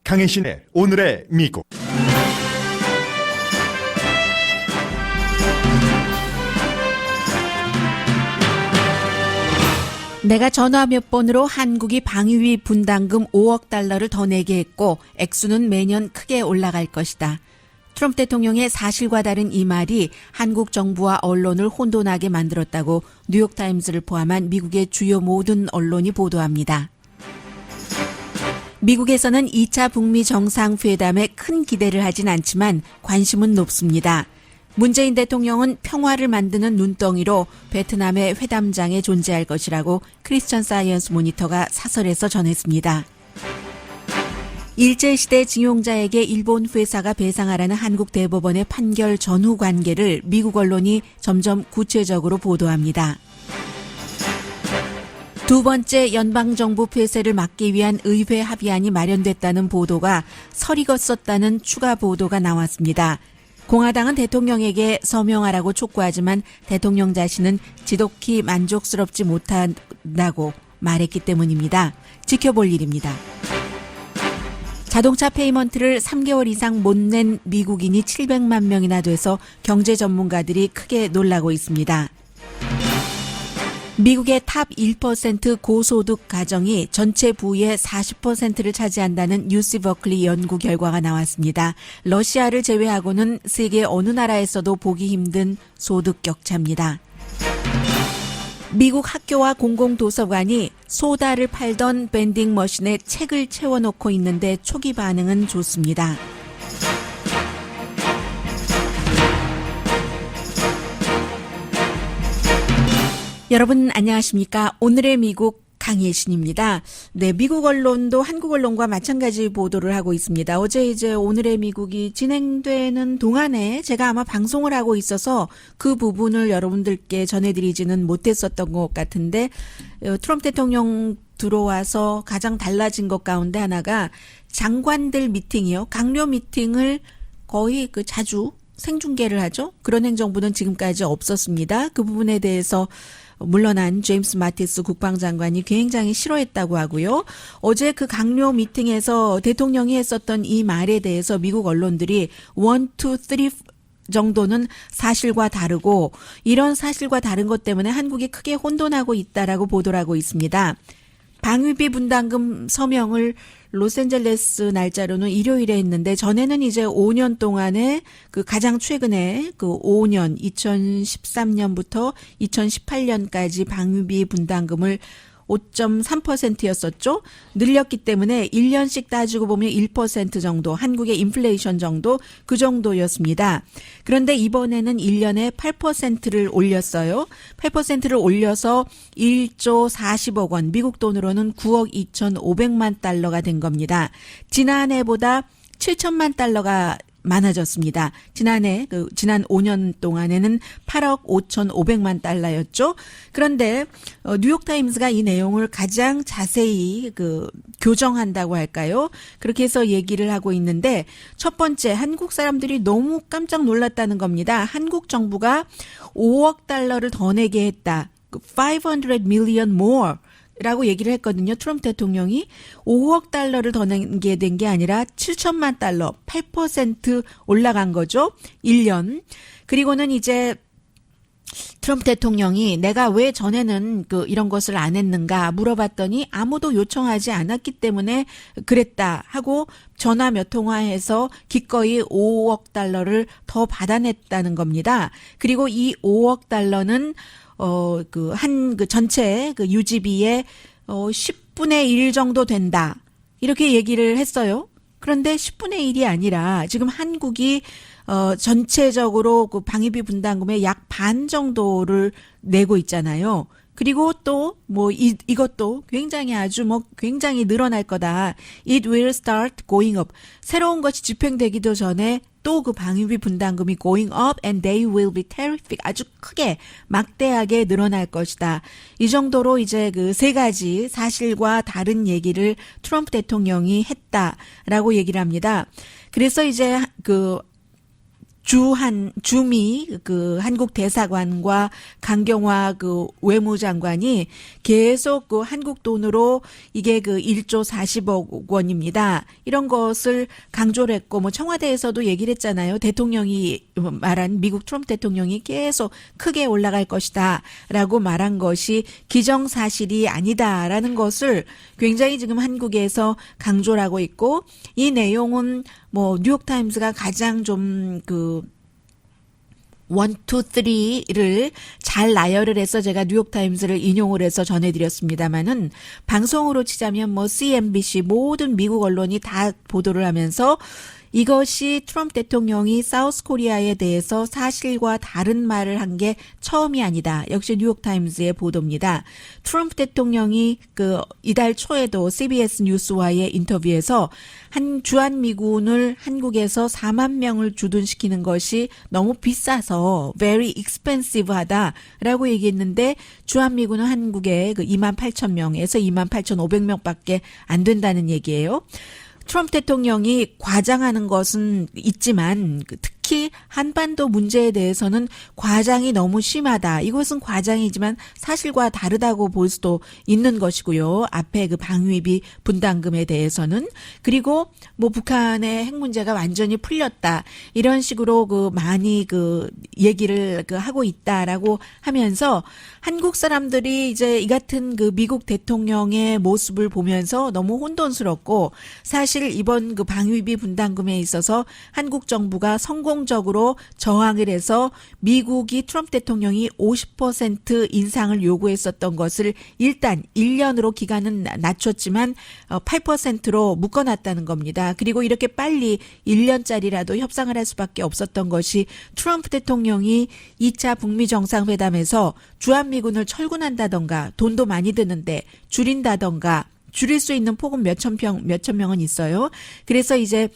강혜신의 오늘의 미국. 내가 전화 몇 번으로 한국이 방위비 분담금 5억 달러를 더 내게 했고 액수는 매년 크게 올라갈 것이다. 트럼프 대통령의 사실과 다른 이 말이 한국 정부와 언론을 혼돈하게 만들었다고 뉴욕타임스를 포함한 미국의 주요 모든 언론이 보도합니다. 미국에서는 2차 북미 정상회담에 큰 기대를 하진 않지만 관심은 높습니다. 문재인 대통령은 평화를 만드는 눈덩이로 베트남의 회담장에 존재할 것이라고 크리스천 사이언스 모니터가 사설에서 전했습니다. 일제시대 징용자에게 일본 회사가 배상하라는 한국 대법원의 판결 전후 관계를 미국 언론이 점점 구체적으로 보도합니다. 두 번째 연방정부 폐쇄를 막기 위한 의회 합의안이 마련됐다는 보도가 설익었었다는 추가 보도가 나왔습니다. 공화당은 대통령에게 서명하라고 촉구하지만 대통령 자신은 지독히 만족스럽지 못한다고 말했기 때문입니다. 지켜볼 일입니다. 자동차 페이먼트를 3개월 이상 못 낸 미국인이 700만 명이나 돼서 경제 전문가들이 크게 놀라고 있습니다. 미국의 탑 1% 고소득 가정이 전체 부의 40%를 차지한다는 UC 버클리 연구 결과가 나왔습니다. 러시아를 제외하고는 세계 어느 나라에서도 보기 힘든 소득 격차입니다. 미국 학교와 공공도서관이 소다를 팔던 밴딩 머신에 책을 채워놓고 있는데 초기 반응은 좋습니다. 여러분 안녕하십니까? 오늘의 미국 강혜신입니다. 네, 미국 언론도 한국 언론과 마찬가지 보도를 하고 있습니다. 어제 이제 오늘의 미국이 진행되는 동안에 제가 아마 방송을 하고 있어서 그 부분을 여러분들께 전해드리지는 못했었던 것 같은데 트럼프 대통령 들어와서 가장 달라진 것 가운데 하나가 장관들 미팅이요. 강요 미팅을 거의 자주 생중계를 하죠. 그런 행정부는 지금까지 없었습니다. 그 부분에 대해서 물러난 제임스 마티스 국방장관이 굉장히 싫어했다고 하고요. 어제 그 강요 미팅에서 대통령이 했었던 이 말에 대해서 미국 언론들이 1, 2, 3 정도는 사실과 다르고 이런 사실과 다른 것 때문에 한국이 크게 혼돈하고 있다라고 보도를 하고 있습니다. 방위비 분담금 서명을 로스앤젤레스 날짜로는 일요일에 했는데 전에는 이제 5년 동안에 가장 최근에 5년 2013년부터 2018년까지 방위비 분담금을 5.3%였었죠. 늘렸기 때문에 1년씩 따지고 보면 1% 정도, 한국의 인플레이션 정도, 그 정도였습니다. 그런데 이번에는 1년에 8%를 올렸어요. 8%를 올려서 1조 40억 원, 미국 돈으로는 9억 2,500만 달러가 된 겁니다. 지난해보다 7천만 달러가 많아졌습니다. 지난 5년 동안에는 8억 5,500만 달러였죠. 그런데 뉴욕타임스가 이 내용을 가장 자세히 교정한다고 할까요? 그렇게 해서 얘기를 하고 있는데 첫 번째 한국 사람들이 너무 깜짝 놀랐다는 겁니다. 한국 정부가 5억 달러를 더 내게 했다. 500 million more. 라고 얘기를 했거든요. 트럼프 대통령이 5억 달러를 더 내게 된 게 아니라 7천만 달러, 8% 올라간 거죠. 1년. 그리고는 이제 트럼프 대통령이 내가 왜 전에는 이런 것을 안 했는가 물어봤더니 아무도 요청하지 않았기 때문에 그랬다 하고 전화 몇 통화해서 기꺼이 5억 달러를 더 받아냈다는 겁니다. 그리고 이 5억 달러는 전체 유지비의 10분의 1 정도 된다. 이렇게 얘기를 했어요. 그런데 10분의 1이 아니라 지금 한국이 전체적으로 방위비 분담금의 약 반 정도를 내고 있잖아요. 그리고 또 이것도 굉장히 굉장히 늘어날 거다. It will start going up. 새로운 것이 집행되기도 전에 또 방위비 분담금이 going up and they will be terrific. 아주 크게 막대하게 늘어날 것이다. 이 정도로 이제 세 가지 사실과 다른 얘기를 트럼프 대통령이 했다라고 얘기를 합니다. 그래서 이제 주미 그 한국 대사관과 강경화 그 외무장관이 계속 그 한국 돈으로 이게 그 1조 40억 원입니다. 이런 것을 강조를 했고 뭐 청와대에서도 얘기를 했잖아요. 대통령이 말한 미국 트럼프 대통령이 계속 크게 올라갈 것이다라고 말한 것이 기정사실이 아니다라는 것을 굉장히 지금 한국에서 강조를 하고 있고 이 내용은 뭐 뉴욕타임스가 가장 좀 그 1, 2, 3를 잘 나열을 해서 제가 뉴욕타임스를 인용을 해서 전해드렸습니다마는 방송으로 치자면 뭐 CNBC 모든 미국 언론이 다 보도를 하면서 이것이 트럼프 대통령이 사우스 코리아에 대해서 사실과 다른 말을 한 게 처음이 아니다. 역시 뉴욕타임스의 보도입니다. 트럼프 대통령이 그 이달 초에도 CBS 뉴스와의 인터뷰에서 한 주한미군을 한국에서 4만 명을 주둔시키는 것이 너무 비싸서 very expensive하다라고 얘기했는데 주한미군은 한국에 그 2만 8천 명에서 2만 8,500명밖에 안 된다는 얘기예요. 트럼프 대통령이 과장하는 것은 있지만 특히 한반도 문제에 대해서는 과장이 너무 심하다. 이것은 과장이지만 사실과 다르다고 볼 수도 있는 것이고요. 앞에 그 방위비 분담금에 대해서는 그리고 뭐 북한의 핵 문제가 완전히 풀렸다. 이런 식으로 그 많이 그 얘기를 그 하고 있다라고 하면서 한국 사람들이 이제 이 같은 그 미국 대통령의 모습을 보면서 너무 혼돈스럽고 사실 이번 그 방위비 분담금에 있어서 한국 정부가 성공적으로 저항을 해서 미국이 트럼프 대통령이 50% 인상을 요구했었던 것을 일단 1년으로 기간은 낮췄지만 8%로 묶어놨다는 겁니다. 그리고 이렇게 빨리 1년짜리라도 협상을 할 수밖에 없었던 것이 트럼프 대통령이 2차 북미 정상회담에서 주한미군을 철군한다던가 돈도 많이 드는데 줄인다던가 줄일 수 있는 폭은 몇천 명은 있어요. 그래서 이제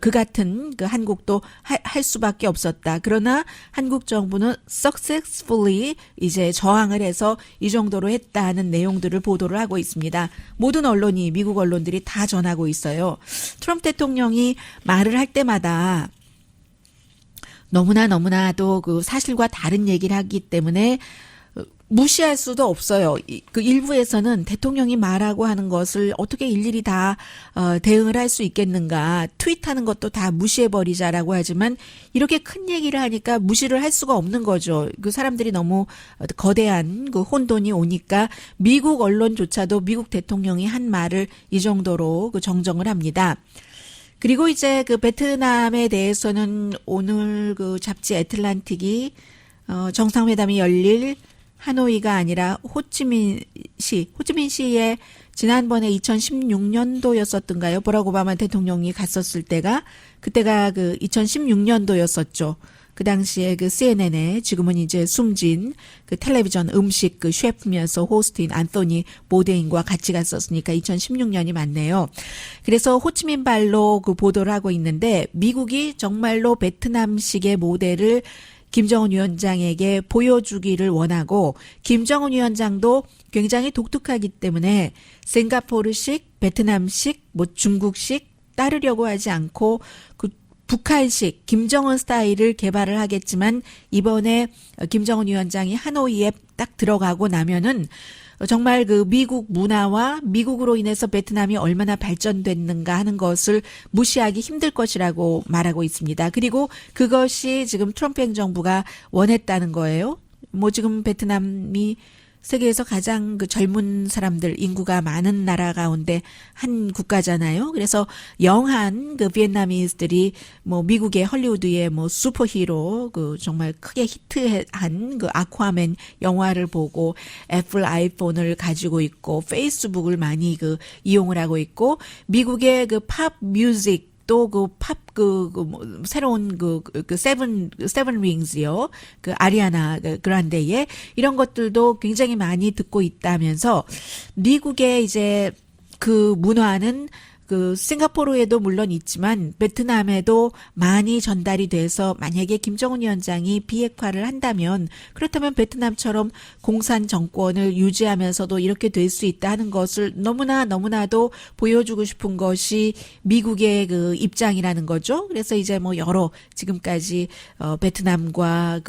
그 같은 그 한국도 할 수밖에 없었다. 그러나 한국 정부는 successfully 이제 저항을 해서 이 정도로 했다는 내용들을 보도를 하고 있습니다. 모든 언론이 미국 언론들이 다 전하고 있어요. 트럼프 대통령이 말을 할 때마다 너무나도 그 사실과 다른 얘기를 하기 때문에 무시할 수도 없어요. 그 일부에서는 대통령이 말하고 하는 것을 어떻게 일일이 다 대응을 할 수 있겠는가. 트윗하는 것도 다 무시해버리자라고 하지만 이렇게 큰 얘기를 하니까 무시를 할 수가 없는 거죠. 그 사람들이 너무 거대한 그 혼돈이 오니까 미국 언론조차도 미국 대통령이 한 말을 이 정도로 그 정정을 합니다. 그리고 이제 그 베트남에 대해서는 오늘 그 잡지 애틀란틱이 정상회담이 열릴 하노이가 아니라 호치민시에 지난번에 2016년도였었던가요? 버락 오바마 대통령이 갔었을 때가 그때가 그 2016년도였었죠. 그 당시에 그 CNN에 지금은 이제 숨진 그 텔레비전 음식 그 셰프면서 호스트인 안토니 보데인과 같이 갔었으니까 2016년이 맞네요. 그래서 호치민발로 그 보도를 하고 있는데 미국이 정말로 베트남식의 모델을 김정은 위원장에게 보여주기를 원하고 김정은 위원장도 굉장히 독특하기 때문에 싱가포르식, 베트남식, 뭐 중국식 따르려고 하지 않고 그 북한식 김정은 스타일을 개발을 하겠지만 이번에 김정은 위원장이 하노이에 딱 들어가고 나면은 정말 그 미국 문화와 미국으로 인해서 베트남이 얼마나 발전됐는가 하는 것을 무시하기 힘들 것이라고 말하고 있습니다. 그리고 그것이 지금 트럼프 행정부가 원했다는 거예요. 뭐 지금 베트남이 세계에서 가장 그 젊은 사람들 인구가 많은 나라 가운데 한 국가잖아요. 그래서 영한 그 비엔나미스들이 뭐 미국의 헐리우드의 뭐 슈퍼히로 그 정말 크게 히트한 그 아쿠아맨 영화를 보고 애플 아이폰을 가지고 있고 페이스북을 많이 그 이용을 하고 있고 미국의 그 팝 뮤직 또 그 팝 새로운 세븐 링즈요. 그 아리아나 그란데의 이런 것들도 굉장히 많이 듣고 있다면서 미국의 이제 그 문화는 그 싱가포르에도 물론 있지만 베트남에도 많이 전달이 돼서 만약에 김정은 위원장이 비핵화를 한다면 그렇다면 베트남처럼 공산 정권을 유지하면서도 이렇게 될 수 있다 하는 것을 너무나도 보여주고 싶은 것이 미국의 그 입장이라는 거죠. 그래서 이제 뭐 여러 지금까지 베트남과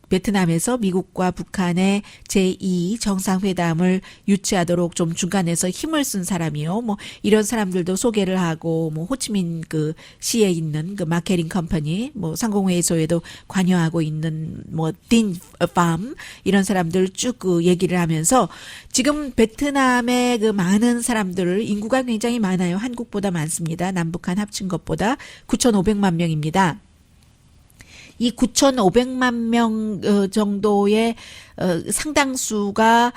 베트남에서 미국과 북한의 제2 정상회담을 유치하도록 좀 중간에서 힘을 쓴 사람이요. 뭐 이런 사람들도 소개를 하고 뭐 호치민 그 시에 있는 그 마케팅 컴퍼니 뭐 상공회의소에도 관여하고 있는 뭐 딘 팜 이런 사람들 쭉 그 얘기를 하면서 지금 베트남의 그 많은 사람들을 인구가 굉장히 많아요. 한국보다 많습니다. 남북한 합친 것보다 9,500만 명입니다. 이 9,500만 명 정도의 상당수가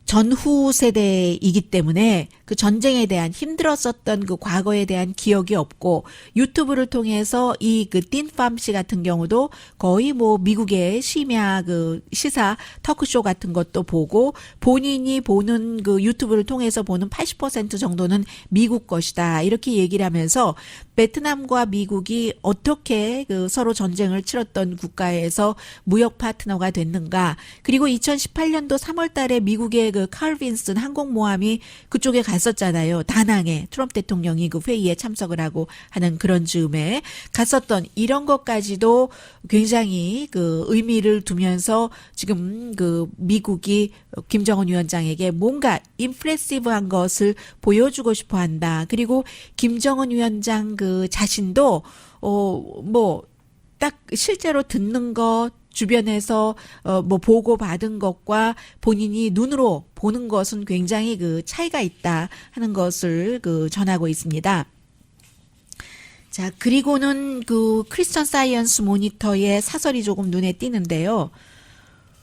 전후 세대이기 때문에 그 전쟁에 대한 힘들었었던 그 과거에 대한 기억이 없고 유튜브를 통해서 이 그 딘팜 씨 같은 경우도 거의 뭐 미국의 심야 그 시사 토크쇼 같은 것도 보고 본인이 보는 그 유튜브를 통해서 보는 80% 정도는 미국 것이다 이렇게 얘기를 하면서 베트남과 미국이 어떻게 그 서로 전쟁을 치렀던 국가에서 무역 파트너가 됐는가 그리고 2018년도 3월 달에 미국의 그 칼빈슨 항공모함이 그쪽에 갔었잖아요. 다낭에 트럼프 대통령이 그 회의에 참석을 하고 하는 그런 즈음에 갔었던 이런 것까지도 굉장히 그 의미를 두면서 지금 그 미국이 김정은 위원장에게 뭔가 임프레시브한 것을 보여주고 싶어 한다. 그리고 김정은 위원장 그 자신도 뭐 딱 실제로 듣는 것 주변에서 뭐 보고 받은 것과 본인이 눈으로 보는 것은 굉장히 그 차이가 있다 하는 것을 그 전하고 있습니다. 자, 그리고는 그 크리스천 사이언스 모니터의 사설이 조금 눈에 띄는데요.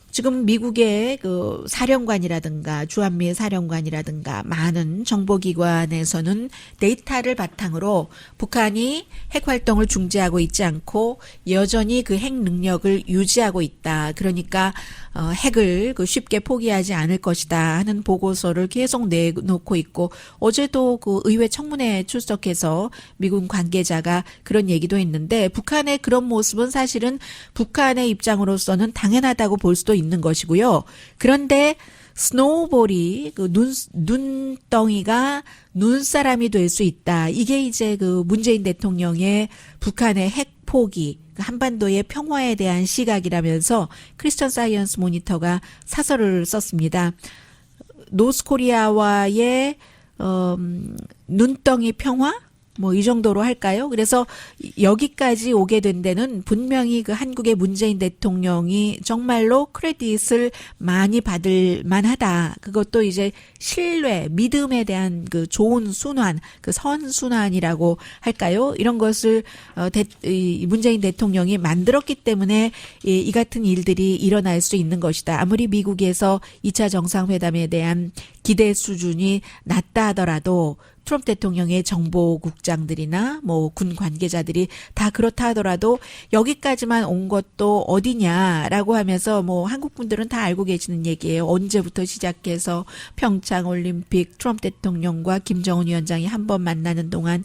지금 미국의 그 사령관이라든가 주한미 사령관이라든가 많은 정보기관에서는 데이터를 바탕으로 북한이 핵 활동을 중지하고 있지 않고 여전히 그 핵 능력을 유지하고 있다. 그러니까 핵을 그 쉽게 포기하지 않을 것이다 하는 보고서를 계속 내놓고 있고 어제도 그 의회 청문회에 출석해서 미국 관계자가 그런 얘기도 했는데 북한의 그런 모습은 사실은 북한의 입장으로서는 당연하다고 볼 수도 있는 것이고요. 그런데 스노우볼이 그 눈덩이가 눈사람이 될 수 있다. 이게 이제 그 문재인 대통령의 북한의 핵 포기, 한반도의 평화에 대한 시각이라면서 크리스천 사이언스 모니터가 사설을 썼습니다. 노스코리아와의 눈덩이 평화? 뭐 이 정도로 할까요? 그래서 여기까지 오게 된 데는 분명히 그 한국의 문재인 대통령이 정말로 크레딧을 많이 받을 만하다. 그것도 이제 신뢰, 믿음에 대한 그 좋은 순환, 그 선순환이라고 할까요? 이런 것을 문재인 대통령이 만들었기 때문에 이 같은 일들이 일어날 수 있는 것이다. 아무리 미국에서 2차 정상회담에 대한 기대 수준이 낮다 하더라도 트럼프 대통령의 정보국장들이나 뭐 군 관계자들이 다 그렇다 하더라도 여기까지만 온 것도 어디냐라고 하면서 뭐 한국 분들은 다 알고 계시는 얘기예요. 언제부터 시작해서 평창 올림픽 트럼프 대통령과 김정은 위원장이 한 번 만나는 동안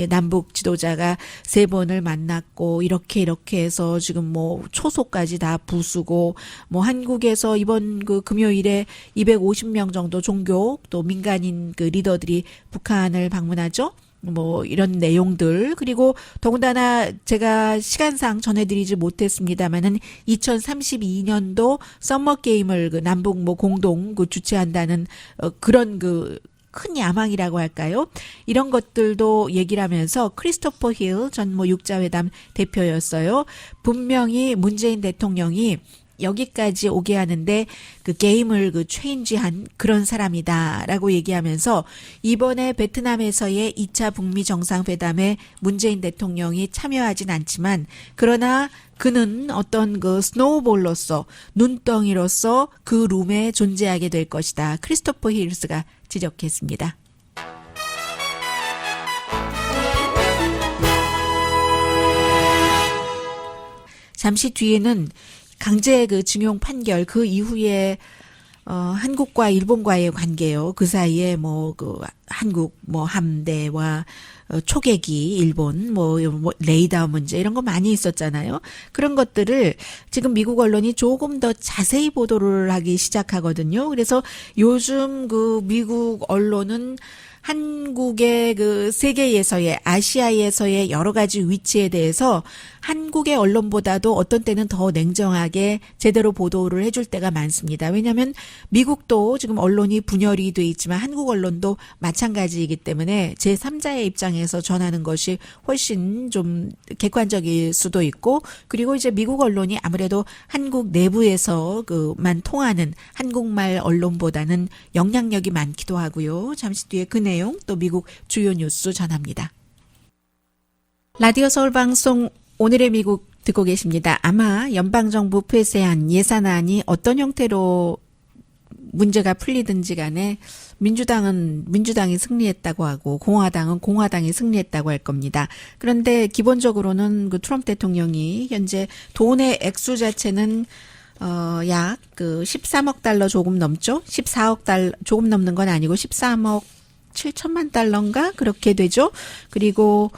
남북 지도자가 3번을 만났고 이렇게 해서 지금 뭐 초소까지 다 부수고 뭐 한국에서 이번 그 금요일에 250명 정도 종교 또 민간인 그 리더들이 북한을 방문하죠. 뭐 이런 내용들 그리고 더군다나 제가 시간상 전해드리지 못했습니다마는 2032년도 썸머 게임을 그 남북 뭐 공동 그 주최한다는 그런 그 큰 야망이라고 할까요? 이런 것들도 얘기를 하면서 크리스토퍼 힐 전 뭐 육자회담 대표였어요. 분명히 문재인 대통령이 여기까지 오게 하는데 그 게임을 그 체인지한 그런 사람이다라고 얘기하면서 이번에 베트남에서의 2차 북미 정상회담에 문재인 대통령이 참여하진 않지만 그러나 그는 어떤 그 스노우볼로서 눈덩이로서 그 룸에 존재하게 될 것이다. 크리스토퍼 힐스가 지적했습니다. 잠시 뒤에는 강제 그 징용 판결 그 이후에 한국과 일본과의 관계요. 그 사이에 뭐 그 한국 뭐 함대와 초계기 일본 뭐 레이더 문제 이런 거 많이 있었잖아요. 그런 것들을 지금 미국 언론이 조금 더 자세히 보도를 하기 시작하거든요. 그래서 요즘 그 미국 언론은 한국의 그 세계에서의 아시아에서의 여러 가지 위치에 대해서 한국의 언론보다도 어떤 때는 더 냉정하게 제대로 보도를 해줄 때가 많습니다. 왜냐하면 미국도 지금 언론이 분열이 돼 있지만 한국 언론도 마찬가지이기 때문에 제3자의 입장에서 전하는 것이 훨씬 좀 객관적일 수도 있고 그리고 이제 미국 언론이 아무래도 한국 내부에서 그만 통하는 한국말 언론보다는 영향력이 많기도 하고요. 잠시 뒤에 그 내용 또 미국 주요 뉴스 전합니다. 라디오 서울 방송 오늘의 미국 듣고 계십니다. 아마 연방정부 폐쇄한 예산안이 어떤 형태로 문제가 풀리든지 간에 민주당이 승리했다고 하고 공화당은 공화당이 승리했다고 할 겁니다. 그런데 기본적으로는 그 트럼프 대통령이 현재 돈의 액수 자체는 약 그 13억 달러 조금 넘죠? 14억 달러 조금 넘는 건 아니고 13억 7천만 달러인가? 그렇게 되죠. 그리고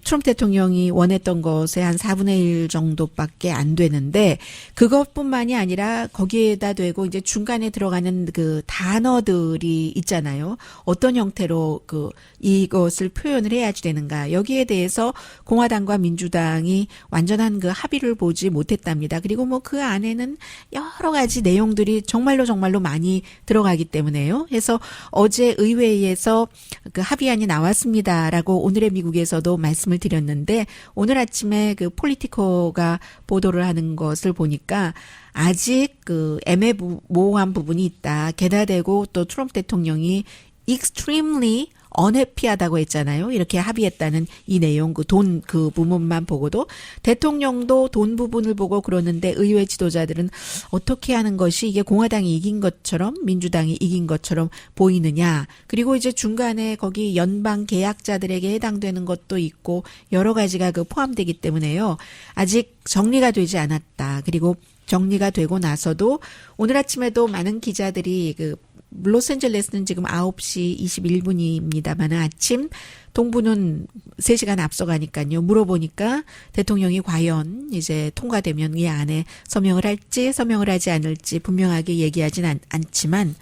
트럼프 대통령이 원했던 것의 한 4분의 1 정도밖에 안 되는데 그것뿐만이 아니라 거기에다 대고 이제 중간에 들어가는 그 단어들이 있잖아요. 어떤 형태로 그 이것을 표현을 해야지 되는가. 여기에 대해서 공화당과 민주당이 완전한 그 합의를 보지 못했답니다. 그리고 뭐 그 안에는 여러 가지 내용들이 정말로 많이 들어가기 때문에요. 그래서 어제 의회에서 그 합의안이 나왔습니다라고 오늘의 미국에서 도 말씀을 드렸는데 오늘 아침에 그 폴리티코가 보도를 하는 것을 보니까 아직 그 애매모호한 부분이 있다. 게다 대고 또 트럼프 대통령이 extremely unhappy하다고 했잖아요. 이렇게 합의했다는 이 내용, 그 돈 그 부분만 보고도 대통령도 돈 부분을 보고 그러는데 의회 지도자들은 어떻게 하는 것이 이게 공화당이 이긴 것처럼 민주당이 이긴 것처럼 보이느냐. 그리고 이제 중간에 거기 연방 계약자들에게 해당되는 것도 있고 여러 가지가 그 포함되기 때문에요. 아직 정리가 되지 않았다. 그리고 정리가 되고 나서도 오늘 아침에도 많은 기자들이 그 로스앤젤레스는 지금 9시 21분입니다만 아침 동부는 3시간 앞서가니까요. 물어보니까 대통령이 과연 이제 통과되면 이 안에 서명을 할지 서명을 하지 않을지 분명하게 얘기하진 않지만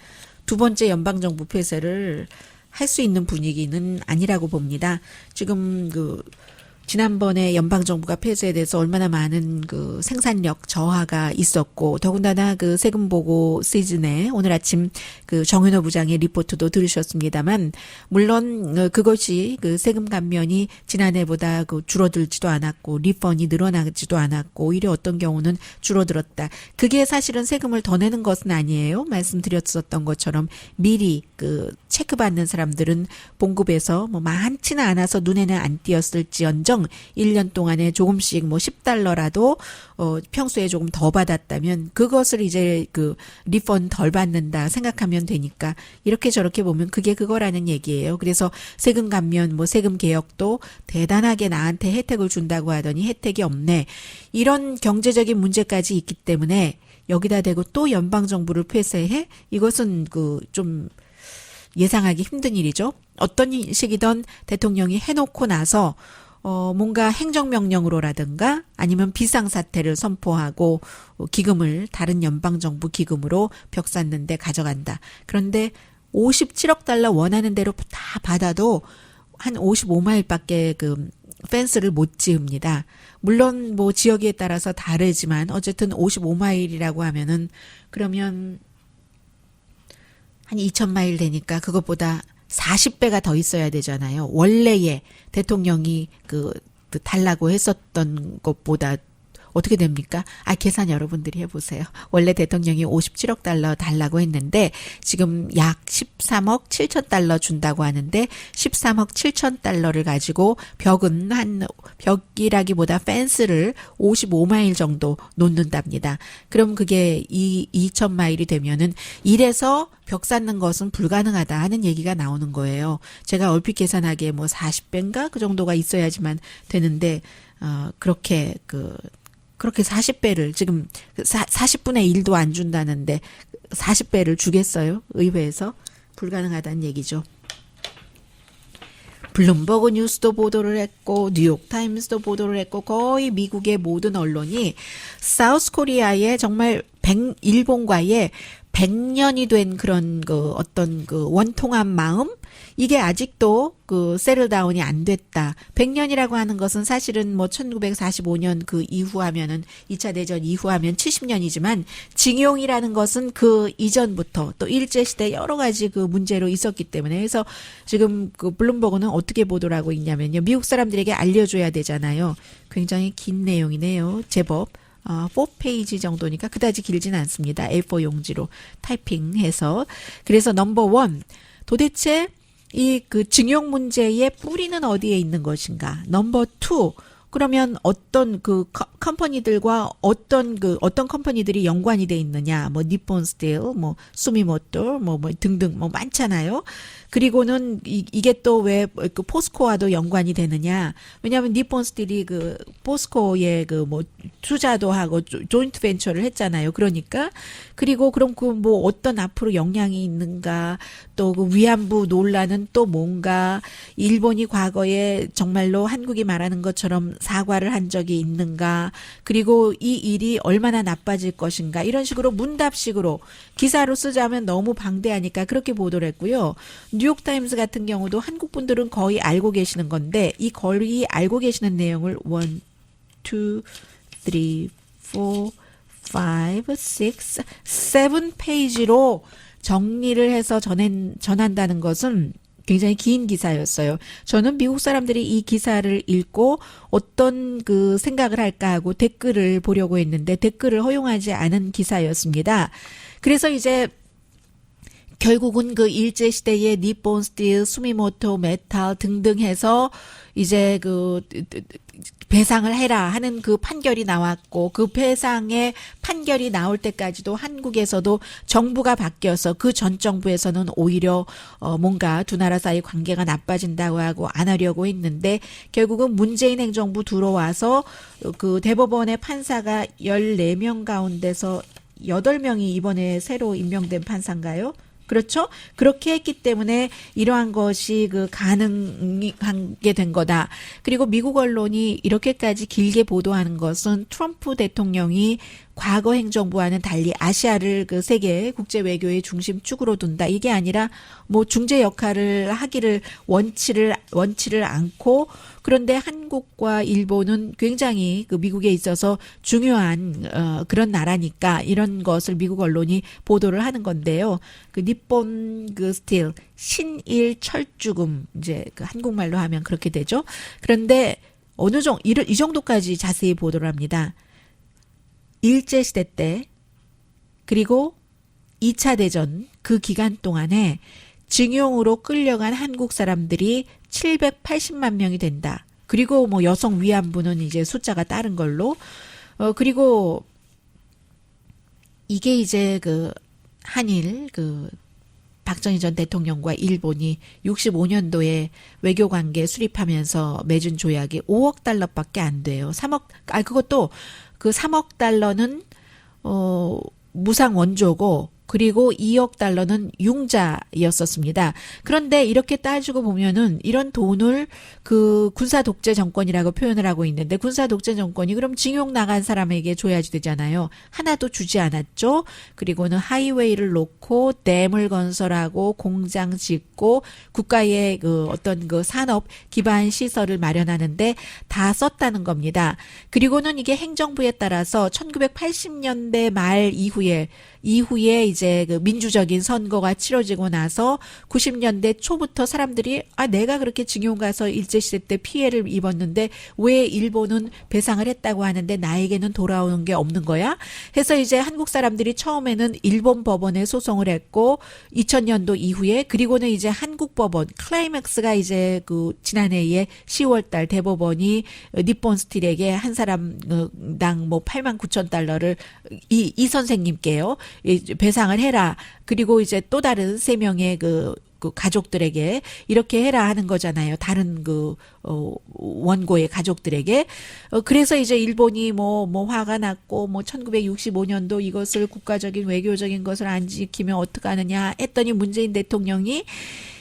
두 번째 연방정부 폐쇄를 할 수 있는 분위기는 아니라고 봅니다. 지금 그 지난번에 연방정부가 폐쇄에 대해서 얼마나 많은 그 생산력 저하가 있었고 더군다나 그 세금 보고 시즌에 오늘 아침 그 정현호 부장의 리포트도 들으셨습니다만 물론 그것이 그 세금 감면이 지난해보다 그 줄어들지도 않았고 리펀이 늘어나지도 않았고 오히려 어떤 경우는 줄어들었다. 그게 사실은 세금을 더 내는 것은 아니에요. 말씀드렸었던 것처럼 미리 그 체크받는 사람들은 봉급에서 뭐 많지는 않아서 눈에는 안 띄었을지언정 1년 동안에 조금씩 뭐 $10라도 평소에 조금 더 받았다면 그것을 이제 그 리펀 덜 받는다 생각하면 되니까 이렇게 저렇게 보면 그게 그거라는 얘기예요. 그래서 세금 감면 뭐 세금 개혁도 대단하게 나한테 혜택을 준다고 하더니 혜택이 없네. 이런 경제적인 문제까지 있기 때문에 여기다 대고 또 연방정부를 폐쇄해? 이것은 그 좀 예상하기 힘든 일이죠. 어떤 식이든 대통령이 해놓고 나서 뭔가 행정명령으로라든가 아니면 비상사태를 선포하고 기금을 다른 연방정부 기금으로 벽 쌓는데 가져간다. 그런데 57억 달러 원하는 대로 다 받아도 한 55마일밖에 그 펜스를 못 지읍니다. 물론 뭐 지역에 따라서 다르지만 어쨌든 55마일이라고 하면은 그러면 한 2,000마일 되니까 그것보다 40배가 더 있어야 되잖아요. 원래의 대통령이 그 달라고 했었던 것보다 어떻게 됩니까? 계산 여러분들이 해보세요. 원래 대통령이 57억 달러 달라고 했는데 지금 약 13억 7천 달러 준다고 하는데 13억 7천 달러를 가지고 벽이라기보다 펜스를 55마일 정도 놓는답니다. 그럼 그게 2,000마일이 되면은 이래서 벽 쌓는 것은 불가능하다 하는 얘기가 나오는 거예요. 제가 얼핏 계산하기에 뭐 40배인가 그 정도가 있어야지만 되는데 그렇게 40배를 지금 40분의 1도 안 준다는데 40배를 주겠어요? 의회에서? 불가능하다는 얘기죠. 블룸버그 뉴스도 보도를 했고 뉴욕 타임스도 보도를 했고 거의 미국의 모든 언론이 사우스 코리아의 정말 일본과의 100년이 된 그런 그 어떤 그 원통한 마음 이게 아직도 그 세틀다운이 안 됐다. 100년이라고 하는 것은 사실은 뭐 1945년 그 이후 하면은 2차 대전 이후 하면 70년이지만 징용이라는 것은 그 이전부터 또 일제 시대 여러 가지 그 문제로 있었기 때문에 그래서 지금 그 블룸버그는 어떻게 보도를 하고 있냐면요. 미국 사람들에게 알려줘야 되잖아요. 굉장히 긴 내용이네요. 제법. 4페이지 정도니까 그다지 길진 않습니다. A4 용지로 타이핑해서. 그래서 넘버 원. 도대체 이 그 징용 문제의 뿌리는 어디에 있는 것인가? 넘버 투. 그러면 어떤 그 컴퍼니들과 어떤 컴퍼니들이 연관이 돼 있느냐? 뭐 니폰 스틸, 뭐 수미모토, 뭐 등등 뭐 많잖아요. 그리고는 이게 또 왜 그 포스코와도 연관이 되느냐? 왜냐하면 니폰 스틸이 그 포스코에 그 뭐 투자도 하고 조인트 벤처를 했잖아요. 그러니까 그리고 그럼 그 뭐 어떤 앞으로 영향이 있는가? 또 그 위안부 논란은 또 뭔가 일본이 과거에 정말로 한국이 말하는 것처럼 사과를 한 적이 있는가? 그리고 이 일이 얼마나 나빠질 것인가? 이런 식으로 문답식으로 기사로 쓰자면 너무 방대하니까 그렇게 보도를 했고요. 뉴욕타임스 같은 경우도 한국 분들은 거의 알고 계시는 건데 이 거의 알고 계시는 내용을 1, 2, 3, 4, 5, 6, 7 페이지로 정리를 해서 전한다는 것은 굉장히 긴 기사였어요. 저는 미국 사람들이 이 기사를 읽고 어떤 그 생각을 할까 하고 댓글을 보려고 했는데 댓글을 허용하지 않은 기사였습니다. 그래서 이제 결국은 그 일제시대의 니폰 스틸, 수미모토 메탈 등등 해서 이제 그 배상을 해라 하는 그 판결이 나왔고 그 배상의 판결이 나올 때까지도 한국에서도 정부가 바뀌어서 그 전 정부에서는 오히려 뭔가 두 나라 사이 관계가 나빠진다고 하고 안 하려고 했는데 결국은 문재인 행정부 들어와서 그 대법원의 판사가 14명 가운데서 8명이 이번에 새로 임명된 판사인가요? 그렇죠? 그렇게 했기 때문에 이러한 것이 그 가능한 게 된 거다. 그리고 미국 언론이 이렇게까지 길게 보도하는 것은 트럼프 대통령이 과거 행정부와는 달리 아시아를 그 세계 국제 외교의 중심축으로 둔다. 이게 아니라 뭐 중재 역할을 하기를 원치를 않고 그런데 한국과 일본은 굉장히 그 미국에 있어서 중요한 그런 나라니까 이런 것을 미국 언론이 보도를 하는 건데요. 그 니폰 그 스틸 신일 철주금 이제 그 한국말로 하면 그렇게 되죠. 그런데 어느 정도 이 정도까지 자세히 보도를 합니다. 일제시대 때 그리고 2차 대전 그 기간 동안에 징용으로 끌려간 한국 사람들이 780만 명이 된다. 그리고 뭐 여성 위안부는 이제 숫자가 다른 걸로 그리고 이게 이제 그 한일 그 박정희 전 대통령과 일본이 65년도에 외교관계 수립하면서 맺은 조약이 5억 달러밖에 안 돼요. 3억 그것도 그 3억 달러는 무상 원조고 그리고 2억 달러는 융자였었습니다. 그런데 이렇게 따지고 보면은 이런 돈을 그 군사 독재 정권이라고 표현을 하고 있는데 군사 독재 정권이 그럼 징용 나간 사람에게 줘야지 되잖아요. 하나도 주지 않았죠. 그리고는 하이웨이를 놓고 댐을 건설하고 공장 짓고 국가의 그 어떤 그 산업 기반 시설을 마련하는데 다 썼다는 겁니다. 그리고는 이게 행정부에 따라서 1980년대 말 이후에 이제 그 민주적인 선거가 치러지고 나서 90년대 초부터 사람들이 내가 그렇게 징용 가서 일제시대 때 피해를 입었는데 왜 일본은 배상을 했다고 하는데 나에게는 돌아오는 게 없는 거야? 해서 이제 한국 사람들이 처음에는 일본 법원에 소송을 했고 2000년도 이후에 그리고는 이제 한국 법원 클라이맥스가 이제 그 지난해에 10월 달 대법원이 니폰 스틸에게 한 사람당 뭐 8만 9천 달러를 이 선생님께요. 배상을 해라. 그리고 이제 또 다른 3명의 그 그 가족들에게 이렇게 해라 하는 거잖아요. 다른 원고의 가족들에게. 그래서 이제 일본이 뭐 화가 났고 1965년도 이것을 국가적인 외교적인 것을 안 지키면 어떡하느냐 했더니 문재인 대통령이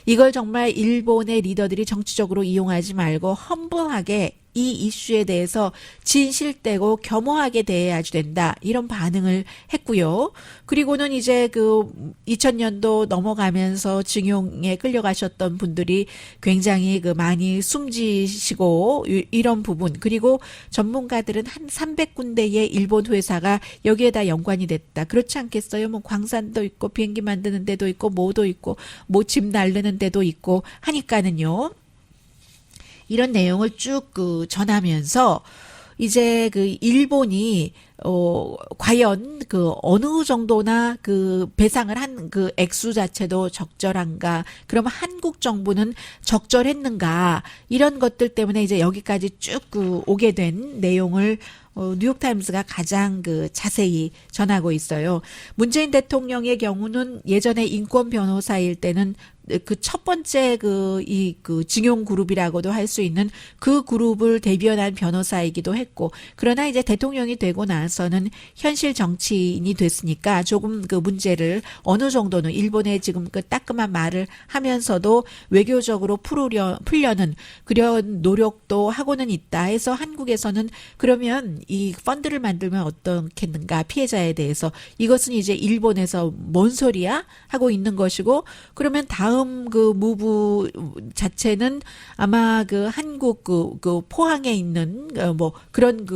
이걸 정말 일본의 리더들이 정치적으로 이용하지 말고 험블하게 이 이슈에 대해서 진실되고 겸허하게 대해야 된다. 이런 반응을 했고요. 그리고는 이제 2000년도 넘어가면서 징용에 끌려가셨던 분들이 굉장히 많이 숨지시고 이런 부분. 그리고 전문가들은 한 300군데의 일본 회사가 여기에다 연관이 됐다. 그렇지 않겠어요? 뭐 광산도 있고 비행기 만드는 데도 있고 뭐도 있고 뭐 집 날르는 데도 있고 하니까는요. 이런 내용을 쭉 전하면서 이제 일본이 과연 어느 정도나 배상을 한 액수 자체도 적절한가? 그럼 한국 정부는 적절했는가? 이런 것들 때문에 이제 여기까지 쭉 오게 된 내용을 뉴욕타임스가 가장 자세히 전하고 있어요. 문재인 대통령의 경우는 예전에 인권 변호사일 때는 첫 번째 징용 그룹이라고도 할 수 있는 그 그룹을 대변한 변호사이기도 했고, 그러나 이제 대통령이 되고 나서는 현실 정치인이 됐으니까 조금 문제를 어느 정도는 일본의 지금 따끔한 말을 하면서도 외교적으로 풀려는 그런 노력도 하고는 있다 해서 한국에서는 그러면 이 펀드를 만들면 어떻겠는가, 피해자에 대해서 이것은 이제 일본에서 뭔 소리야 하고 있는 것이고, 그러면 다음 무브 자체는 아마 한국 포항에 있는 그런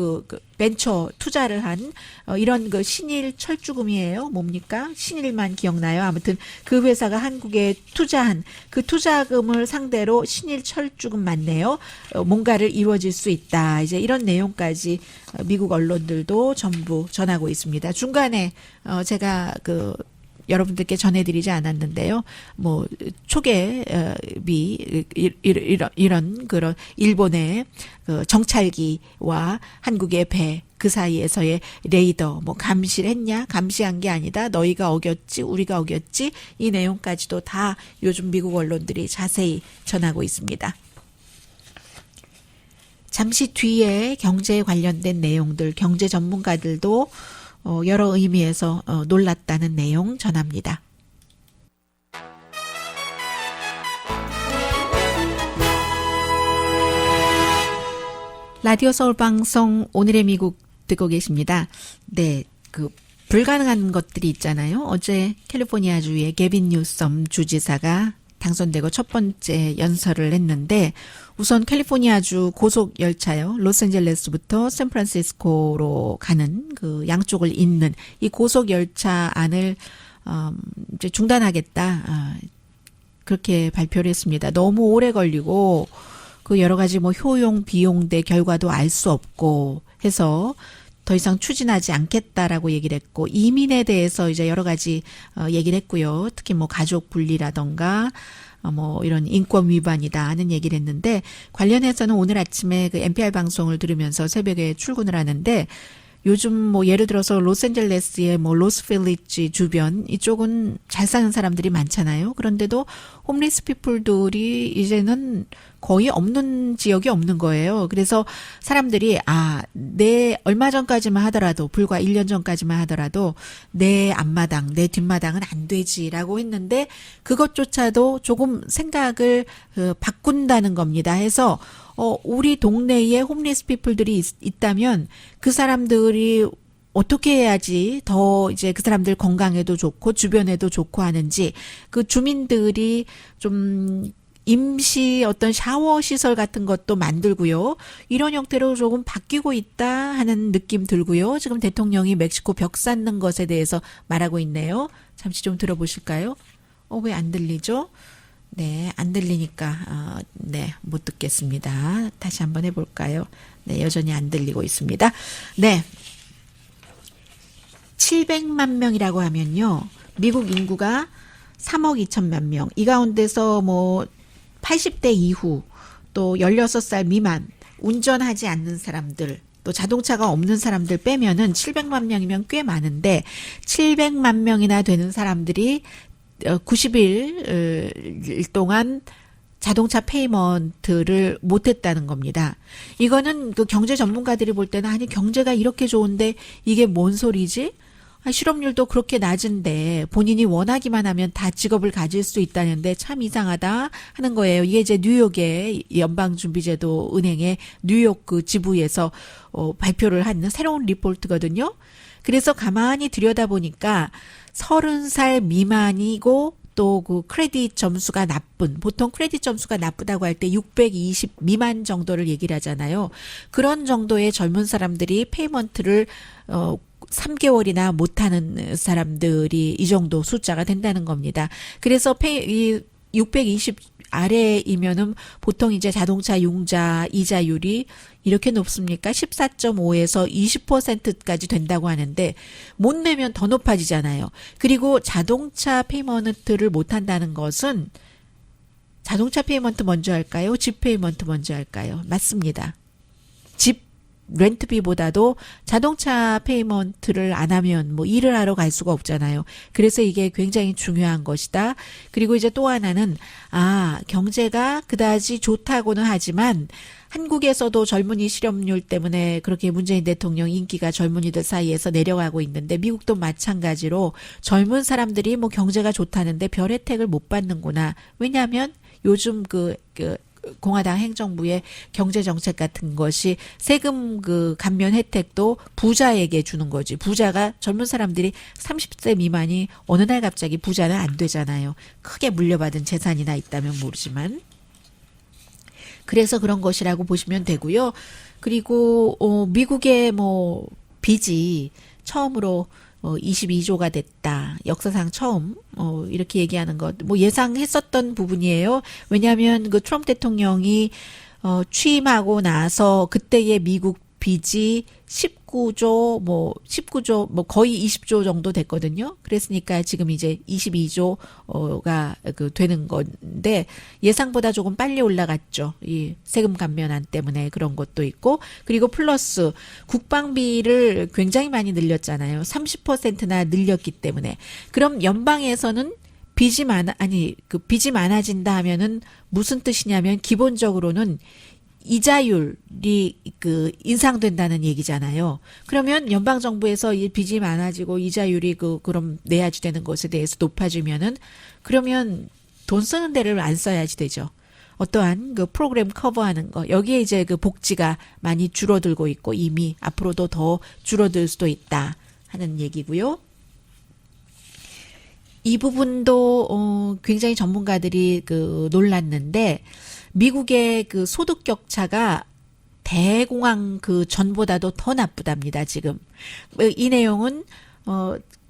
벤처 투자를 한 이런 신일 철주금이에요. 뭡니까? 신일만 기억나요. 아무튼 그 회사가 한국에 투자한 그 투자금을 상대로 신일 철주금 맞네요. 뭔가를 이루어질 수 있다. 이제 이런 내용까지 미국 언론들도 전부 전하고 있습니다. 중간에 제가 여러분들께 전해드리지 않았는데요. 초계비 이런 그런 일본의 정찰기와 한국의 배 그 사이에서의 레이더 감시를 했냐? 감시한 게 아니다. 너희가 어겼지, 우리가 어겼지. 이 내용까지도 다 요즘 미국 언론들이 자세히 전하고 있습니다. 잠시 뒤에 경제에 관련된 내용들, 경제 전문가들도 여러 의미에서 놀랐다는 내용 전합니다. 라디오 서울 방송 오늘의 미국 듣고 계십니다. 네, 불가능한 것들이 있잖아요. 어제 캘리포니아주의 게빈 뉴섬 주지사가 당선되고 첫 번째 연설을 했는데, 우선 캘리포니아주 고속 열차요. 로스앤젤레스부터 샌프란시스코로 가는 양쪽을 잇는 이 고속 열차 안을 이제 중단하겠다. 그렇게 발표를 했습니다. 너무 오래 걸리고 여러 가지 효용, 비용 대 결과도 알 수 없고 해서 더 이상 추진하지 않겠다라고 얘기를 했고, 이민에 대해서 이제 여러 가지 얘기를 했고요. 특히 가족 분리라던가 이런 인권 위반이다 하는 얘기를 했는데, 관련해서는 오늘 아침에 NPR 방송을 들으면서 새벽에 출근을 하는데, 요즘 예를 들어서 로스앤젤레스의 로스필리지 주변 이쪽은 잘 사는 사람들이 많잖아요. 그런데도 홈리스 피플들이 이제는 거의 없는 지역이 없는 거예요. 그래서 사람들이 내 얼마 전까지만 하더라도, 불과 1년 전까지만 하더라도 내 앞마당, 내 뒷마당은 안 되지라고 했는데 그것조차도 조금 생각을 바꾼다는 겁니다. 해서 우리 동네에 홈리스 피플들이 있다면 그 사람들이 어떻게 해야지 더 이제 그 사람들 건강에도 좋고 주변에도 좋고 하는지, 주민들이 좀 임시 어떤 샤워 시설 같은 것도 만들고요. 이런 형태로 조금 바뀌고 있다 하는 느낌 들고요. 지금 대통령이 멕시코 벽 쌓는 것에 대해서 말하고 있네요. 잠시 좀 들어보실까요? 왜 안 들리죠? 네, 안 들리니까 못 듣겠습니다. 다시 한번 해볼까요? 네, 여전히 안 들리고 있습니다. 네, 700만 명이라고 하면요, 미국 인구가 3억 2천만 명, 이 가운데서 80대 이후, 또 16살 미만, 운전하지 않는 사람들, 또 자동차가 없는 사람들 빼면은 700만 명이면 꽤 많은데, 700만 명이나 되는 사람들이 90일 동안 자동차 페이먼트를 못했다는 겁니다. 이거는 그 경제 전문가들이 볼 때는 아니 경제가 이렇게 좋은데 이게 뭔 소리지? 실업률도 그렇게 낮은데 본인이 원하기만 하면 다 직업을 가질 수 있다는데 참 이상하다 하는 거예요. 이게 이제 뉴욕의 연방준비제도 은행의 뉴욕 그 지부에서 발표를 한 새로운 리포트거든요. 그래서 가만히 들여다보니까 30살 미만이고 또 그 크레딧 점수가 나쁜, 보통 크레딧 점수가 나쁘다고 할 때 620 미만 정도를 얘기를 하잖아요. 그런 정도의 젊은 사람들이 페이먼트를 3개월이나 못하는 사람들이 이 정도 숫자가 된다는 겁니다. 그래서 이 620 아래이면은 보통 이제 자동차 융자 이자율이 이렇게 높습니까? 14.5에서 20%까지 된다고 하는데 못 내면 더 높아지잖아요. 그리고 자동차 페이먼트를 못 한다는 것은 자동차 페이먼트 먼저 할까요? 집 페이먼트 먼저 할까요? 맞습니다. 집 렌트비보다도 자동차 페이먼트를 안 하면 뭐 일을 하러 갈 수가 없잖아요. 그래서 이게 굉장히 중요한 것이다. 그리고 이제 또 하나는 경제가 그다지 좋다고는 하지만 한국에서도 젊은이 실업률 때문에 그렇게 문재인 대통령 인기가 젊은이들 사이에서 내려가고 있는데 미국도 마찬가지로 젊은 사람들이 뭐 경제가 좋다는데 별 혜택을 못 받는구나. 왜냐하면 요즘 공화당 행정부의 경제 정책 같은 것이 세금 감면 혜택도 부자에게 주는 거지. 부자가 젊은 사람들이 30세 미만이 어느 날 갑자기 부자는 안 되잖아요. 크게 물려받은 재산이나 있다면 모르지만. 그래서 그런 것이라고 보시면 되고요. 그리고 미국의 뭐 빚이 처음으로 22조가 됐다. 역사상 처음 이렇게 얘기하는 것 뭐 예상했었던 부분이에요. 왜냐하면 그 트럼프 대통령이 취임하고 나서 그때의 미국 빚이 19조 뭐 거의 20조 정도 됐거든요. 그랬으니까 지금 이제 22조가 되는 건데 예상보다 조금 빨리 올라갔죠. 이 세금 감면안 때문에 그런 것도 있고 그리고 플러스 국방비를 굉장히 많이 늘렸잖아요. 30%나 늘렸기 때문에 그럼 연방에서는 빚이 많아진다 하면은 무슨 뜻이냐면 기본적으로는 이자율이 인상된다는 얘기잖아요. 그러면 연방 정부에서 이 빚이 많아지고 이자율이 그럼 내야지 되는 것에 대해서 높아지면은 그러면 돈 쓰는 데를 안 써야지 되죠. 어떠한 프로그램 커버하는 거 여기에 이제 복지가 많이 줄어들고 있고 이미 앞으로도 더 줄어들 수도 있다 하는 얘기고요. 이 부분도 굉장히 전문가들이 놀랐는데 미국의 소득 격차가 대공황 전보다도 더 나쁘답니다, 지금. 이 내용은,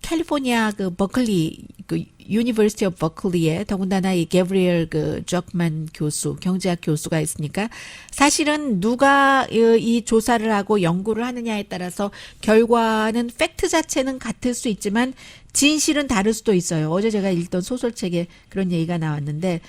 캘리포니아 버클리, 유니버시티 오브 버클리에 더군다나 이 게브리엘 적만 교수, 경제학 교수가 있으니까 사실은 누가 이 조사를 하고 연구를 하느냐에 따라서 결과는 팩트 자체는 같을 수 있지만 진실은 다를 수도 있어요. 어제 제가 읽던 소설책에 그런 얘기가 나왔는데,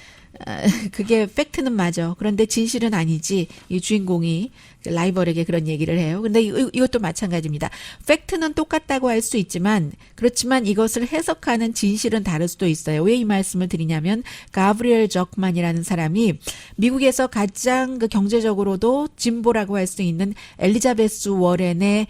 그게 팩트는 맞아. 그런데 진실은 아니지. 이 주인공이 라이벌에게 그런 얘기를 해요. 근데 이것도 마찬가지입니다. 팩트는 똑같다고 할 수 있지만 그렇지만 이것을 해석하는 진실은 다를 수도 있어요. 왜 이 말씀을 드리냐면 가브리엘 적만이라는 사람이 미국에서 가장 경제적으로도 진보라고 할 수 있는 엘리자베스 워렌의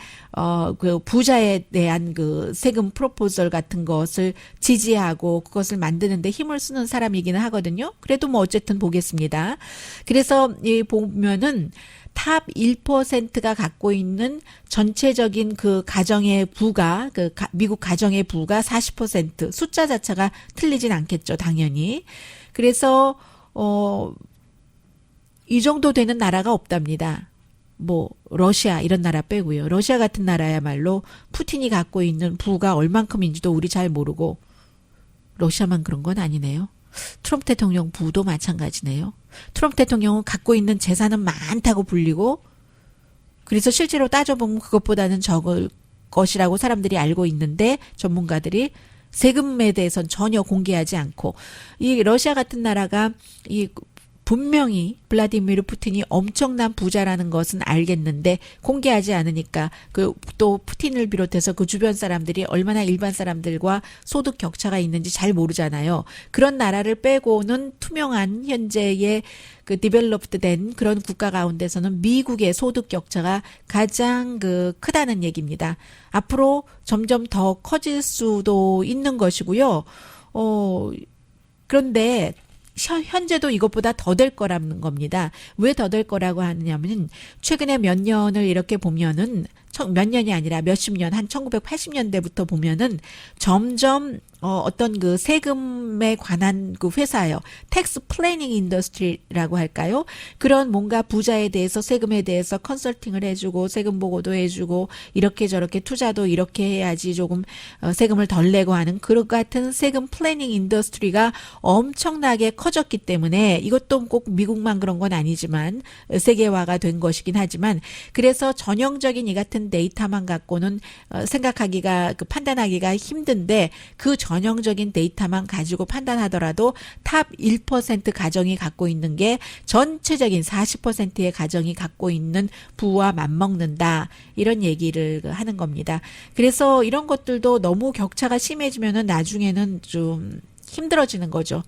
부자에 대한 세금 프로포절 같은 것을 지지하고 그것을 만드는데 힘을 쓰는 사람이기는 하거든요. 그래도 뭐 어쨌든 보겠습니다. 그래서 보면은 탑 1%가 갖고 있는 전체적인 가정의 부가, 미국 가정의 부가 40%, 숫자 자체가 틀리진 않겠죠, 당연히. 그래서, 이 정도 되는 나라가 없답니다. 뭐, 러시아, 이런 나라 빼고요. 러시아 같은 나라야말로 푸틴이 갖고 있는 부가 얼만큼인지도 우리 잘 모르고, 러시아만 그런 건 아니네요. 트럼프 대통령 부도 마찬가지네요. 트럼프 대통령은 갖고 있는 재산은 많다고 불리고 그래서 실제로 따져보면 그것보다는 적을 것이라고 사람들이 알고 있는데 전문가들이 세금에 대해서는 전혀 공개하지 않고 이 러시아 같은 나라가 이 분명히 블라디미르 푸틴이 엄청난 부자라는 것은 알겠는데 공개하지 않으니까 그 또 푸틴을 비롯해서 그 주변 사람들이 얼마나 일반 사람들과 소득 격차가 있는지 잘 모르잖아요. 그런 나라를 빼고는 투명한 현재의 그 디벨롭드 된 그런 국가 가운데서는 미국의 소득 격차가 가장 그 크다는 얘기입니다. 앞으로 점점 더 커질 수도 있는 것이고요. 그런데 현재도 이것보다 더 될 거라는 겁니다. 왜 더 될 거라고 하느냐면 최근에 몇 년을 이렇게 보면은 몇 년이 아니라 몇십 년, 한 1980년대부터 보면은 점점 어떤 그 세금에 관한 그 회사요. 텍스 플래닝 인더스트리라고 할까요? 그런 뭔가 부자에 대해서 세금에 대해서 컨설팅을 해주고 세금 보고도 해주고 이렇게 저렇게 투자도 이렇게 해야지 조금 세금을 덜 내고 하는 그런 같은 세금 플래닝 인더스트리가 엄청나게 커졌기 때문에 이것도 꼭 미국만 그런 건 아니지만 세계화가 된 것이긴 하지만 그래서 전형적인 이 같은 데이터만 갖고는 생각하기가 판단하기가 힘든데 그 전형적인 데이터만 가지고 판단하더라도 탑 1% 가정이 갖고 있는 게 전체적인 40%의 가정이 갖고 있는 부와 맞먹는다. 이런 얘기를 하는 겁니다. 그래서 이런 것들도 너무 격차가 심해지면은 나중에는 좀 힘들어지는 거죠.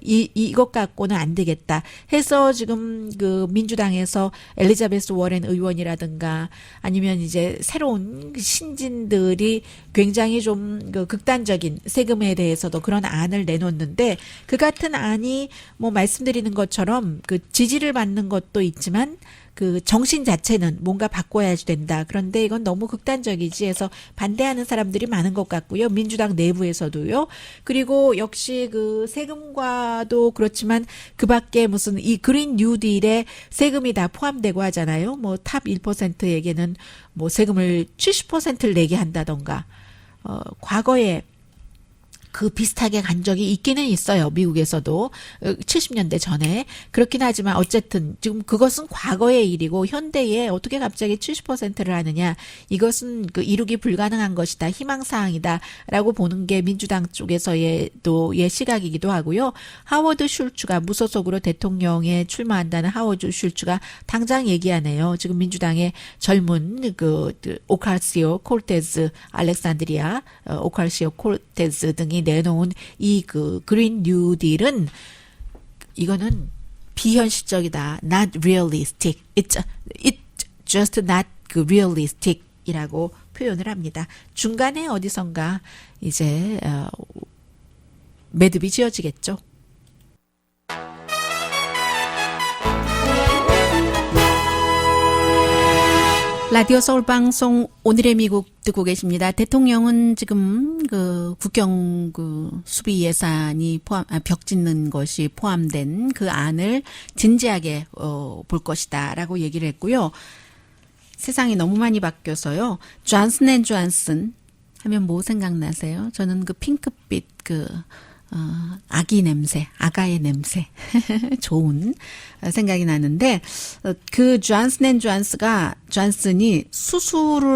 이것 갖고는 안 되겠다 해서 지금 그 민주당에서 엘리자베스 워렌 의원이라든가 아니면 이제 새로운 신진들이 굉장히 좀 그 극단적인 세금에 대해서도 그런 안을 내놓는데 그 같은 안이 뭐 말씀드리는 것처럼 그 지지를 받는 것도 있지만 그 정신 자체는 뭔가 바꿔야 된다. 그런데 이건 너무 극단적이지 해서 반대하는 사람들이 많은 것 같고요. 민주당 내부에서도요. 그리고 역시 그 세금과도 그렇지만 그 밖에 무슨 이 그린 뉴딜에 세금이 다 포함되고 하잖아요. 뭐 탑 1%에게는 뭐 세금을 70%를 내게 한다던가. 과거에 그 비슷하게 간 적이 있기는 있어요. 미국에서도 70년대 전에. 그렇긴 하지만 어쨌든 지금 그것은 과거의 일이고 현대에 어떻게 갑자기 70%를 하느냐. 이것은 그 이루기 불가능한 것이다. 희망사항이다. 라고 보는 게 민주당 쪽에서의 또의 시각이기도 하고요. 하워드 슐츠가 무소속으로 대통령에 출마한다는 하워드 슐츠가 당장 얘기하네요. 지금 민주당의 젊은 그 오카시오 콜테즈 알렉산드리아 오카시오 콜테즈 등이 내놓은 이 그 그린 뉴딜은 이거는 비현실적이다. Not realistic. It's just not realistic 이라고 표현을 합니다. 중간에 어디선가 이제 매듭이 지어지겠죠. 라디오 서울 방송 오늘의 미국 듣고 계십니다. 대통령은 지금 그 국경 그 수비 예산이 벽 짓는 것이 포함된 그 안을 진지하게 볼 것이다라고 얘기를 했고요. 세상이 너무 많이 바뀌어서요. 존슨 앤 존슨 하면 뭐 생각나세요? 저는 그 핑크빛 그 아기 냄새, 아가의 냄새. 좋은 생각이 나는데, 그 존슨 앤 존슨이 수술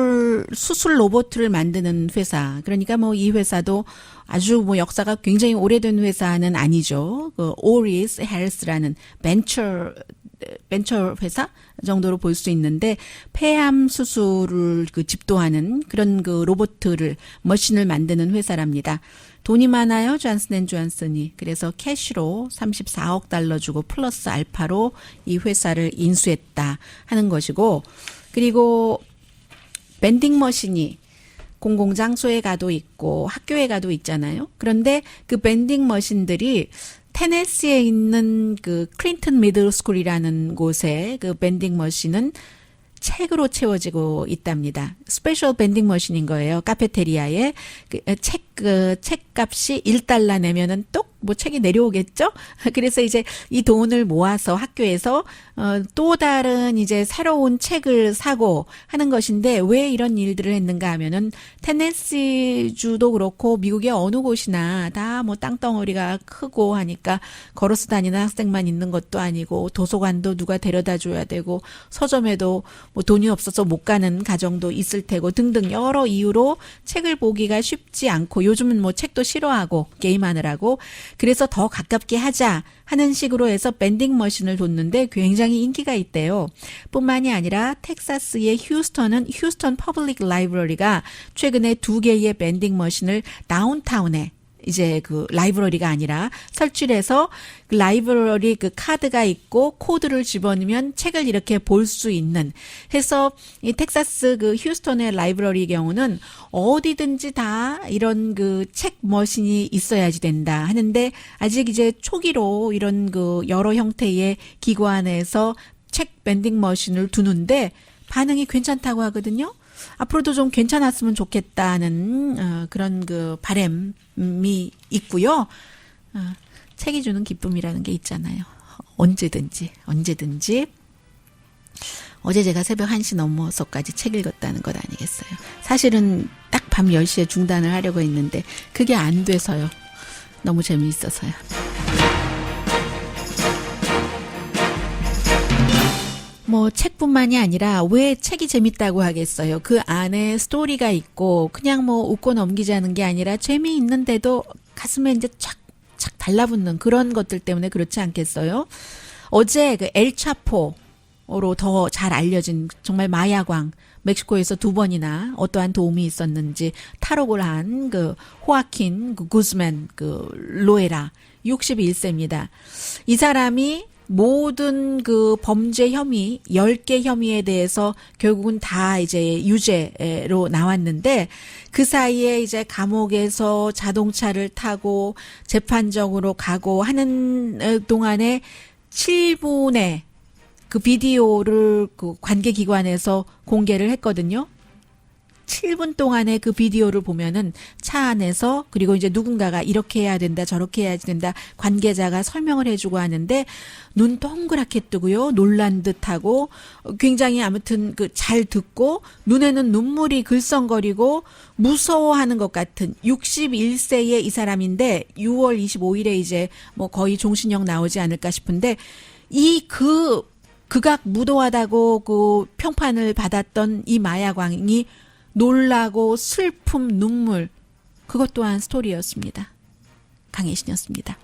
로봇을 만드는 회사. 그러니까 뭐 이 회사도 아주 뭐 역사가 굉장히 오래된 회사는 아니죠. 그 오리스 헬스라는 벤처 회사 정도로 볼 수 있는데 폐암 수술을 그 집도하는 그런 그 머신을 만드는 회사랍니다. 돈이 많아요, 존슨 앤 존슨이. 그래서 캐시로 34억 달러 주고 플러스 알파로 이 회사를 인수했다 하는 것이고, 그리고 밴딩 머신이 공공장소에 가도 있고 학교에 가도 있잖아요. 그런데 그 밴딩 머신들이 테네시에 있는 그 클린턴 미들 스쿨이라는 곳에 그 밴딩 머신은 책으로 채워지고 있답니다. 스페셜 밴딩 머신인 거예요. 카페테리아에 책값이 1달러 내면은 똑 뭐 책이 내려오겠죠? 그래서 이제 이 돈을 모아서 학교에서 또 다른 이제 새로운 책을 사고 하는 것인데 왜 이런 일들을 했는가 하면은 테네시주도 그렇고 미국의 어느 곳이나 다 뭐 땅덩어리가 크고 하니까 걸어서 다니는 학생만 있는 것도 아니고 도서관도 누가 데려다 줘야 되고 서점에도 뭐 돈이 없어서 못 가는 가정도 있을 테고 등등 여러 이유로 책을 보기가 쉽지 않고 요즘은 뭐 책도 싫어하고 게임하느라고 그래서 더 가깝게 하자 하는 식으로 해서 밴딩 머신을 뒀는데 굉장히 인기가 있대요. 뿐만이 아니라 텍사스의 휴스턴은 휴스턴 퍼블릭 라이브러리가 최근에 2개의 밴딩 머신을 다운타운에 이제 그 라이브러리가 아니라 설치를 해서 그 라이브러리 그 카드가 있고 코드를 집어넣으면 책을 이렇게 볼 수 있는 해서 이 텍사스 그 휴스턴의 라이브러리 경우는 어디든지 다 이런 그 책 머신이 있어야지 된다 하는데 아직 이제 초기로 이런 그 여러 형태의 기관에서 책 밴딩 머신을 두는데 반응이 괜찮다고 하거든요. 앞으로도 좀 괜찮았으면 좋겠다는 그런 그 바람이 있고요. 책이 주는 기쁨이라는 게 있잖아요. 언제든지. 어제 제가 새벽 1시 넘어서까지 책 읽었다는 것 아니겠어요. 사실은 딱 밤 10시에 중단을 하려고 했는데 그게 안 돼서요. 너무 재미있어서요. 뭐 책뿐만이 아니라 왜 책이 재밌다고 하겠어요. 그 안에 스토리가 있고 그냥 뭐 웃고 넘기자는 게 아니라 재미있는데도 가슴에 이제 착착 달라붙는 그런 것들 때문에 그렇지 않겠어요? 어제 그 엘차포로 더 잘 알려진 정말 마야광 멕시코에서 2번이나 어떠한 도움이 있었는지 탈옥을 한 그 호아킨 그 구스맨 그 로에라 61세입니다. 이 사람이 모든 그 범죄 혐의 10개 혐의에 대해서 결국은 다 이제 유죄로 나왔는데 그 사이에 이제 감옥에서 자동차를 타고 재판정으로 가고 하는 동안에 7분의 그 비디오를 그 관계기관에서 공개를 했거든요. 7분 동안의 그 비디오를 보면은 차 안에서 그리고 이제 누군가가 이렇게 해야 된다 저렇게 해야 된다 관계자가 설명을 해주고 하는데 눈 동그랗게 뜨고요 놀란 듯하고 굉장히 아무튼 그 잘 듣고 눈에는 눈물이 글썽거리고 무서워하는 것 같은 61세의 이 사람인데 6월 25일에 이제 뭐 거의 종신형 나오지 않을까 싶은데 이 극악 무도하다고 그 평판을 받았던 이 마야광이 놀라고 슬픔, 눈물 그것 또한 스토리였습니다. 강혜신이었습니다.